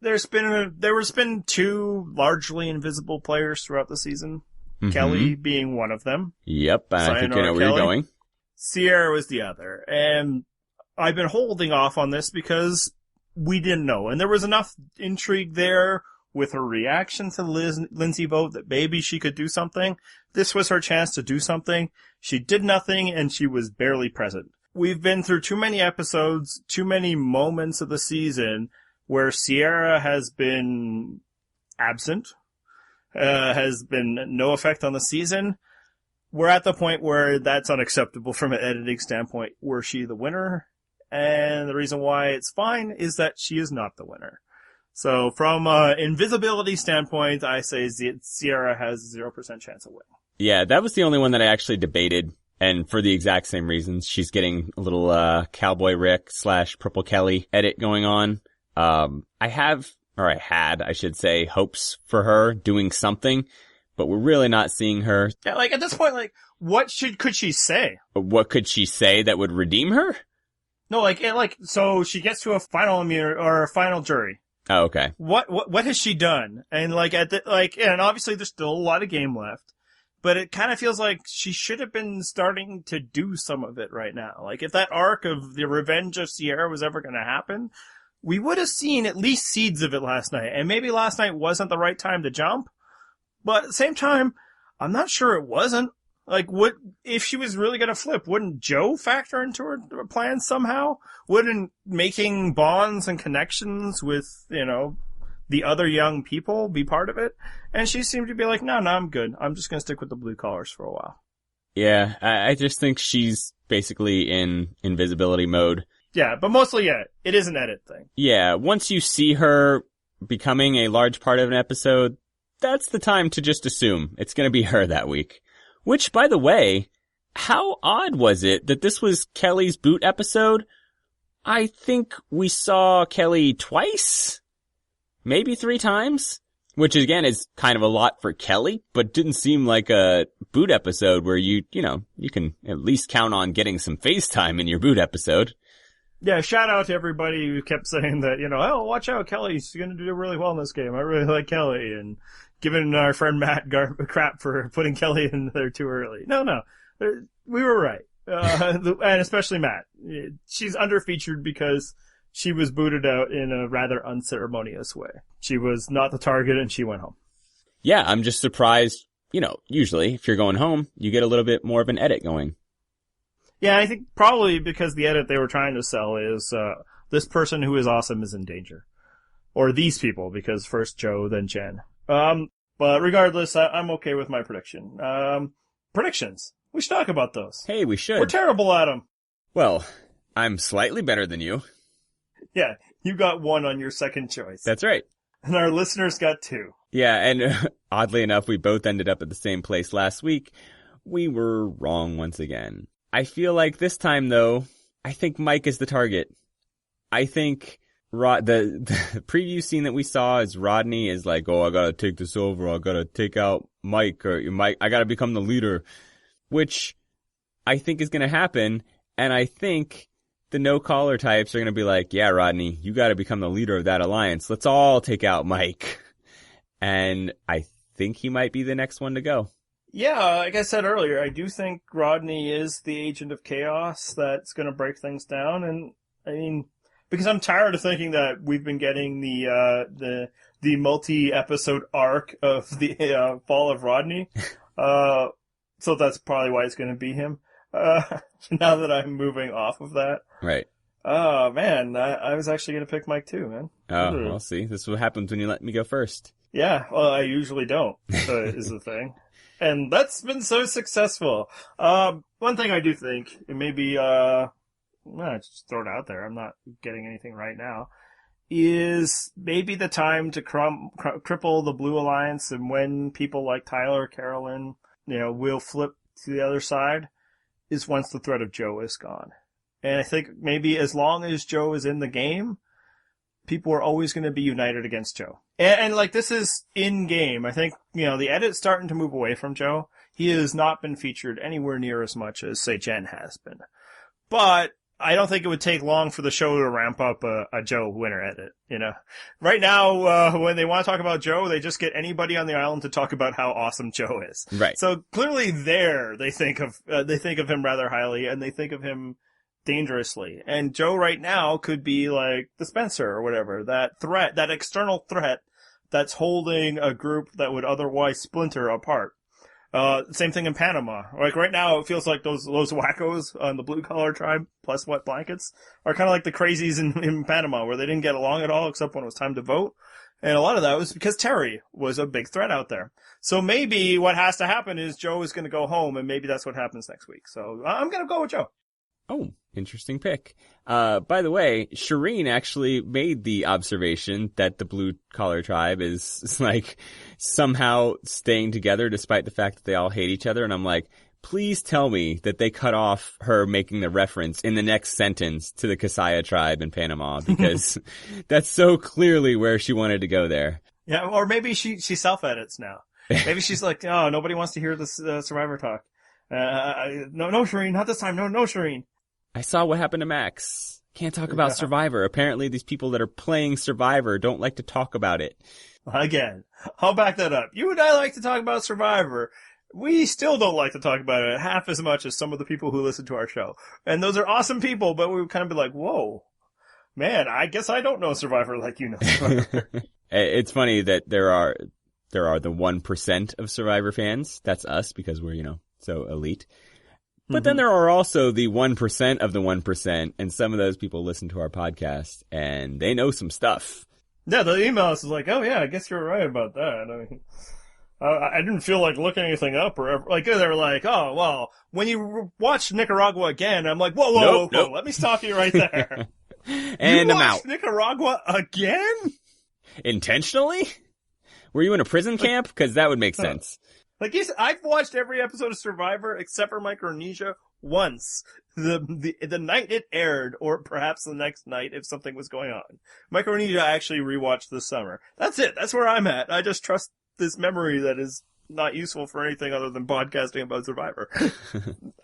there's been two largely invisible players throughout the season. Mm-hmm. Kelly being one of them. Yep, I think you know where you're going. Sierra was the other. And I've been holding off on this because we didn't know. And there was enough intrigue there with her reaction to the Lindsay vote that maybe she could do something. This was her chance to do something. She did nothing and she was barely present. We've been through too many episodes, too many moments of the season where Sierra has been absent, has been no effect on the season. We're at the point where that's unacceptable from an editing standpoint. Were she the winner? And the reason why it's fine is that she is not the winner. So from an invisibility standpoint, I say Sierra has 0% chance of winning. Yeah, that was the only one that I actually debated. And for the exact same reasons, she's getting a little Cowboy Rick / Purple Kelly edit going on. I had, I should say, hopes for her doing something, but we're really not seeing her. Yeah, at this point, what could she say? What could she say that would redeem her? No, so she gets to a final or a final jury. Oh, okay. What has she done? And and obviously there's still a lot of game left. but it kind of feels like she should have been starting to do some of it right now. Like, if that arc of the revenge of Sierra was ever going to happen, we would have seen at least seeds of it last night. And maybe last night wasn't the right time to jump, but at the same time, I'm not sure it wasn't. Like, if she was really going to flip, wouldn't Joe factor into her plan somehow? Wouldn't making bonds and connections with, the other young people be part of it? And she seemed to be like, no, I'm good. I'm just going to stick with the blue collars for a while. Yeah, I just think she's basically in invisibility mode. Yeah, but mostly, it is an edit thing. Yeah, once you see her becoming a large part of an episode, that's the time to just assume it's going to be her that week. Which, by the way, how odd was it that this was Kelly's boot episode? I think we saw Kelly twice, maybe 3 times, which again is kind of a lot for Kelly, but didn't seem like a boot episode where you can at least count on getting some FaceTime in your boot episode. Yeah, shout out to everybody who kept saying that, oh, watch out, Kelly's going to do really well in this game. I really like Kelly, and giving our friend Matt crap for putting Kelly in there too early. No, we were right. And especially Matt. She's underfeatured because she was booted out in a rather unceremonious way. She was not the target and she went home. Yeah, I'm just surprised. Usually if you're going home, you get a little bit more of an edit going. Yeah, I think probably because the edit they were trying to sell is, this person who is awesome is in danger. Or these people, because first Joe, then Jen. But regardless, I'm okay with my prediction. Predictions. We should talk about those. Hey, we should. We're terrible at them. Well, I'm slightly better than you. Yeah, you got 1 on your second choice. That's right. And our listeners got 2. Yeah, and oddly enough, we both ended up at the same place last week. We were wrong once again. I feel like this time, though, I think Mike is the target. I think the preview scene that we saw is Rodney is like, oh, I gotta take this over. I gotta take out Mike, I gotta become the leader, which I think is gonna happen. And I think the no-caller types are gonna be like, yeah, Rodney, you gotta become the leader of that alliance. Let's all take out Mike. And I think he might be the next one to go. Yeah, like I said earlier, I do think Rodney is the agent of chaos that's gonna break things down. And, I mean, because I'm tired of thinking that we've been getting the multi-episode arc of the fall of Rodney. So that's probably why it's going to be him. Now that I'm moving off of that. Right. Oh, man, I was actually going to pick Mike too, man. Oh, we'll see. This is what happens when you let me go first. Yeah, well, I usually don't, is the thing. And that's been so successful. One thing I do think, it may be, just throw it out there, I'm not getting anything right now, is maybe the time to cripple the Blue Alliance, and when people like Tyler, Carolyn, will flip to the other side, is once the threat of Joe is gone. And I think maybe as long as Joe is in the game, people are always going to be united against Joe. And like, this is in-game. I think, the edit's starting to move away from Joe. He has not been featured anywhere near as much as, say, Jen has been. But I don't think it would take long for the show to ramp up a Joe winner edit, Right now, when they want to talk about Joe, they just get anybody on the island to talk about how awesome Joe is. Right. So clearly they think of him rather highly, and they think of him dangerously. And Joe right now could be like the Spencer or whatever, that threat, that external threat that's holding a group that would otherwise splinter apart. Same thing in Panama. Like right now, it feels like those wackos on the blue collar tribe plus wet blankets are kind of like the crazies in Panama, where they didn't get along at all except when it was time to vote. And a lot of that was because Terry was a big threat out there. So maybe what has to happen is Joe is going to go home, and maybe that's what happens next week. So I'm going to go with Joe. Oh, interesting pick. By the way, Shireen actually made the observation that the blue collar tribe is like somehow staying together despite the fact that they all hate each other. And I'm like, please tell me that they cut off her making the reference in the next sentence to the Kasaya tribe in Panama, because that's so clearly where she wanted to go there. Yeah, or maybe she self-edits now. Maybe she's like, oh, nobody wants to hear this Survivor talk. No, Shireen, not this time. No, Shireen. I saw what happened to Max. Can't talk about Survivor. Apparently these people that are playing Survivor don't like to talk about it. Again, I'll back that up. You and I like to talk about Survivor. we still don't like to talk about it half as much as some of the people who listen to our show. And those are awesome people, but we would kind of be like, whoa, man, I guess I don't know Survivor like you know Survivor. It's funny that there are the 1% of Survivor fans. That's us because we're, so elite. But then there are also the 1% of the 1%, and some of those people listen to our podcast, and they know some stuff. Yeah, the email us is like, oh yeah, I guess you're right about that. I mean, I didn't feel like looking anything up or ever, like they were like, oh well, when you watch Nicaragua again, I'm like, whoa, Nope. let me stop you right there. And I'm out. Nicaragua again? Intentionally? Were you in a prison camp? Because that would make sense. Like I've watched every episode of Survivor except for Micronesia once. The night it aired, or perhaps the next night if something was going on. Micronesia I actually rewatched this summer. That's it. That's where I'm at. I just trust this memory that is not useful for anything other than podcasting about Survivor.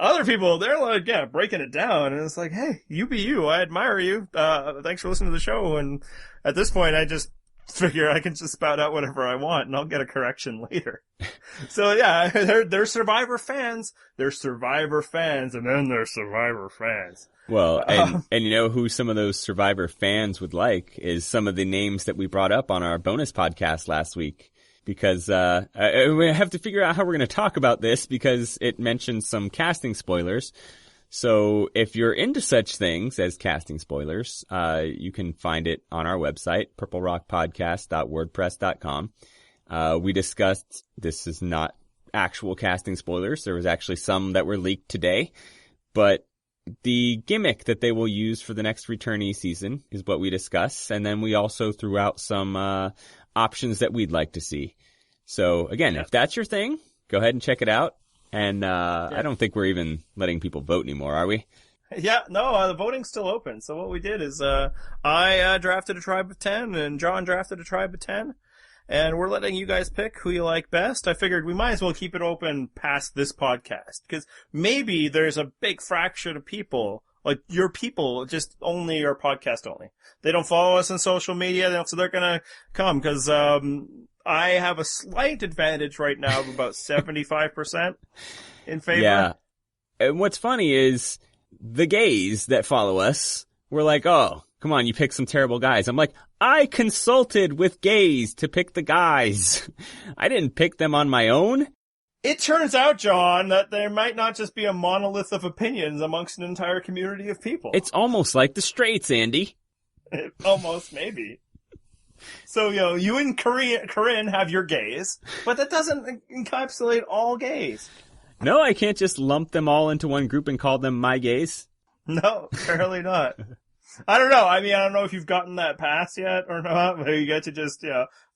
Other people, they're like, yeah, breaking it down, and it's like, hey, you be you. I admire you. Thanks for listening to the show. And at this point, I just figure I can just spout out whatever I want, and I'll get a correction later. So yeah, they're Survivor fans. They're Survivor fans, and then they're Survivor fans. Well, and you know who some of those Survivor fans would like is some of the names that we brought up on our bonus podcast last week. Because we have to figure out how we're going to talk about this because it mentions some casting spoilers. So if you're into such things as casting spoilers, you can find it on our website, purplerockpodcast.wordpress.com. We discussed, this is not actual casting spoilers. There was actually some that were leaked today, but the gimmick that they will use for the next returnee season is what we discuss. And then we also threw out some options that we'd like to see. So again, if that's your thing, go ahead and check it out. And I don't think we're even letting people vote anymore, are we? Yeah, no, the voting's still open. So what we did is I drafted a tribe of 10 and John drafted a tribe of 10. And we're letting you guys pick who you like best. I figured we might as well keep it open past this podcast. Because maybe there's a big fraction of people, like your people, just only are podcast only. They don't follow us on social media, so they're gonna come. Because I have a slight advantage right now of about 75% in favor. Yeah. And what's funny is the gays that follow us were like, oh, come on, you picked some terrible guys. I'm like, I consulted with gays to pick the guys. I didn't pick them on my own. It turns out, John, that there might not just be a monolith of opinions amongst an entire community of people. It's almost like the straights, Andy. Almost, maybe. So, you and Corinne have your gays, but that doesn't encapsulate all gays. No, I can't just lump them all into one group and call them my gays. No, apparently not. I don't know. I mean, I don't know if you've gotten that pass yet or not, but you get to just,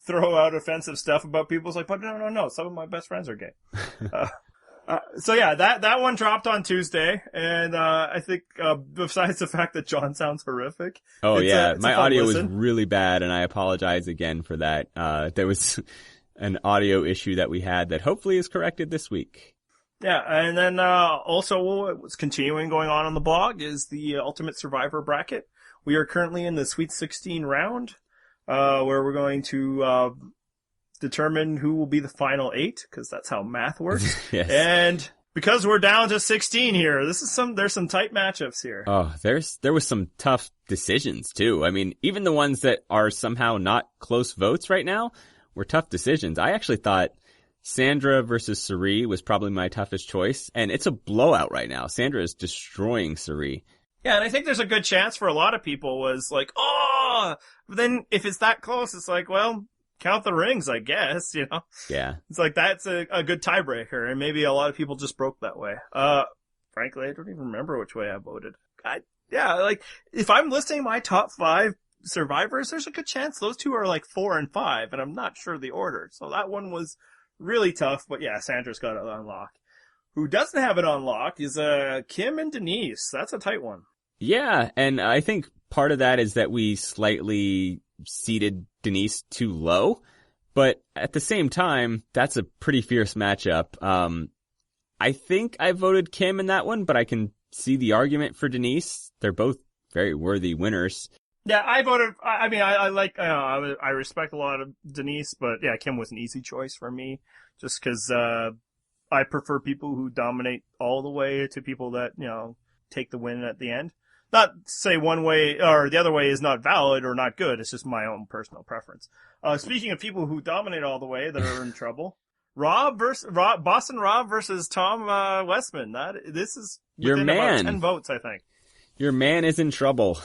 throw out offensive stuff about people. It's like, but no, some of my best friends are gay. So yeah, that one dropped on Tuesday, and I think besides the fact that John sounds horrific. Oh yeah, my audio was really bad, and I apologize again for that. There was an audio issue that we had that hopefully is corrected this week. Yeah, and then also what's continuing going on the blog is the Ultimate Survivor bracket. We are currently in the Sweet 16 round, where we're going to determine who will be the final 8, because that's how math works. Yes. And because we're down to 16 here, there's some tight matchups here. Oh, there was some tough decisions too. I mean, even the ones that are somehow not close votes right now were tough decisions. I actually thought Sandra versus Cirie was probably my toughest choice, and it's a blowout right now. Sandra is destroying Cirie. Yeah, and I think there's a good chance for a lot of people was like, oh, but then if it's that close, it's like, well, count the rings, I guess, Yeah. It's like, that's a good tiebreaker, and maybe a lot of people just broke that way. Frankly, I don't even remember which way I voted. If I'm listing my top 5 survivors, there's a good chance those two are like 4 and 5, and I'm not sure the order. So that one was really tough, but yeah, Sandra's got it unlocked. Who doesn't have it unlocked is Kim and Denise. That's a tight one. Yeah, and I think part of that is that we slightly seated Denise too low, but at the same time, that's a pretty fierce matchup. I think I voted Kim in that one, but I can see the argument for Denise. They're both very worthy winners. Yeah, I voted. I mean, I like. I respect a lot of Denise, but yeah, Kim was an easy choice for me, just because I prefer people who dominate all the way to people that, take the win at the end. Not to say one way or the other way is not valid or not good. It's just my own personal preference. Speaking of people who dominate all the way that are in trouble, Boston Rob versus Tom Westman. This is your within man. About 10 votes, I think. Your man is in trouble.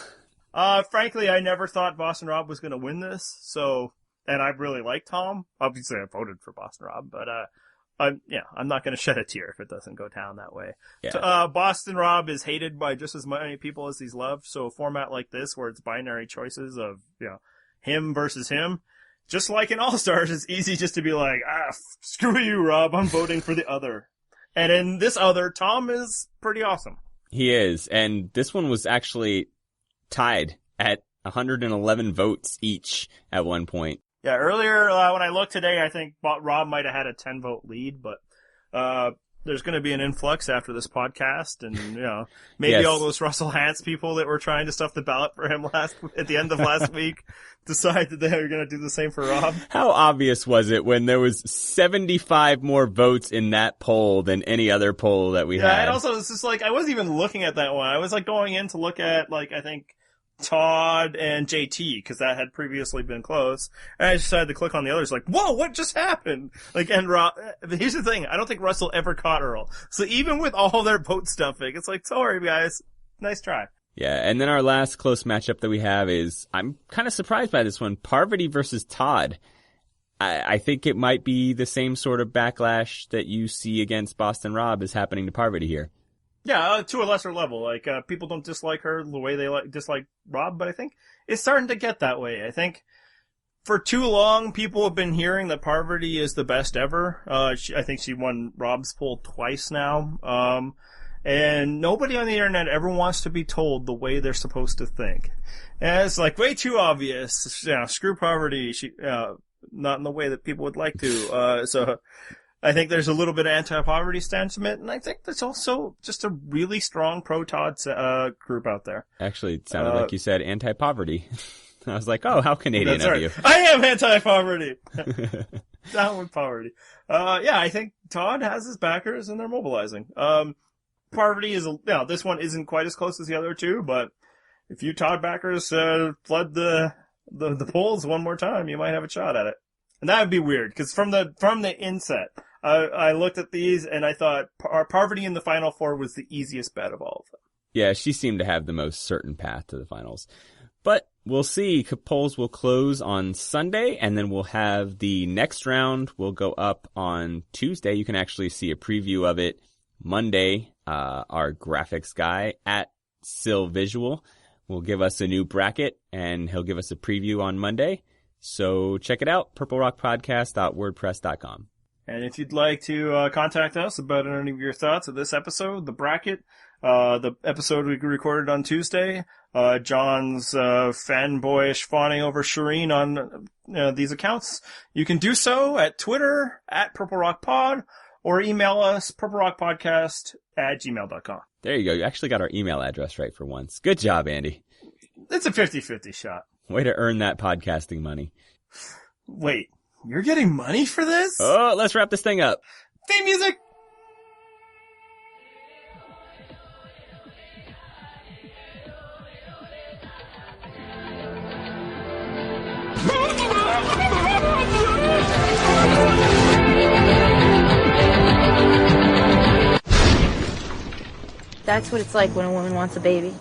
Frankly, I never thought Boston Rob was going to win this. And I really like Tom. Obviously, I voted for Boston Rob, but I'm not going to shed a tear if it doesn't go down that way. Yeah. Boston Rob is hated by just as many people as he's loved. So a format like this, where it's binary choices of him versus him, just like in All Stars, it's easy just to be like, screw you, Rob. I'm voting for the other. And in this other, Tom is pretty awesome. He is, and this one was actually tied at 111 votes each at one point. Yeah, earlier when I looked today, I think Rob might have had a 10-vote lead, but there's going to be an influx after this podcast, and maybe Yes. all those Russell Hantz people that were trying to stuff the ballot for him at the end of last week decide that they were going to do the same for Rob. How obvious was it when there was 75 more votes in that poll than any other poll that we had? Yeah, and also it's just like I wasn't even looking at that one. I was like going in to look at I think Todd and JT, because that had previously been close. And I decided to click on the others, like, whoa, what just happened? And here's the thing, I don't think Russell ever caught Earl. So even with all their vote stuffing, it's like, sorry guys, nice try. Yeah, and then our last close matchup that we have is, I'm kind of surprised by this one, Parvati versus Todd. I think it might be the same sort of backlash that you see against Boston Rob is happening to Parvati here. Yeah, to a lesser level. People don't dislike her the way they dislike Rob, but I think it's starting to get that way. I think for too long, people have been hearing that Parvati is the best ever. I think she won Rob's poll twice now. And nobody on the internet ever wants to be told the way they're supposed to think. And it's way too obvious. Screw Parvati. She, not in the way that people would like to. So I think there's a little bit of anti-poverty sentiment, and I think there's also just a really strong pro-Todd group out there. Actually, it sounded like you said anti-poverty. I was like, oh, how Canadian That's of right. you. I am anti-poverty. Down with poverty. I think Todd has his backers, and they're mobilizing. Parvati is, this one isn't quite as close as the other two, but if you Todd backers flood the polls one more time, you might have a shot at it. And that would be weird, because from the inset, I looked at these and I thought Parvati in the Final Four was the easiest bet of all of them. Yeah, she seemed to have the most certain path to the finals. But we'll see. Polls will close on Sunday, and then we'll have the next round will go up on Tuesday. You can actually see a preview of it Monday. Our graphics guy at Sil Visual will give us a new bracket, and he'll give us a preview on Monday. So check it out, purplerockpodcast.wordpress.com. And if you'd like to contact us about any of your thoughts of this episode, the bracket, the episode we recorded on Tuesday, John's fanboyish fawning over Shireen on these accounts, you can do so at Twitter, at purplerockpod, or email us, purplerockpodcast@gmail.com. There you go. You actually got our email address right for once. Good job, Andy. It's a 50-50 shot. Way to earn that podcasting money. Wait, you're getting money for this? Oh, let's wrap this thing up. Theme music! That's what it's like when a woman wants a baby.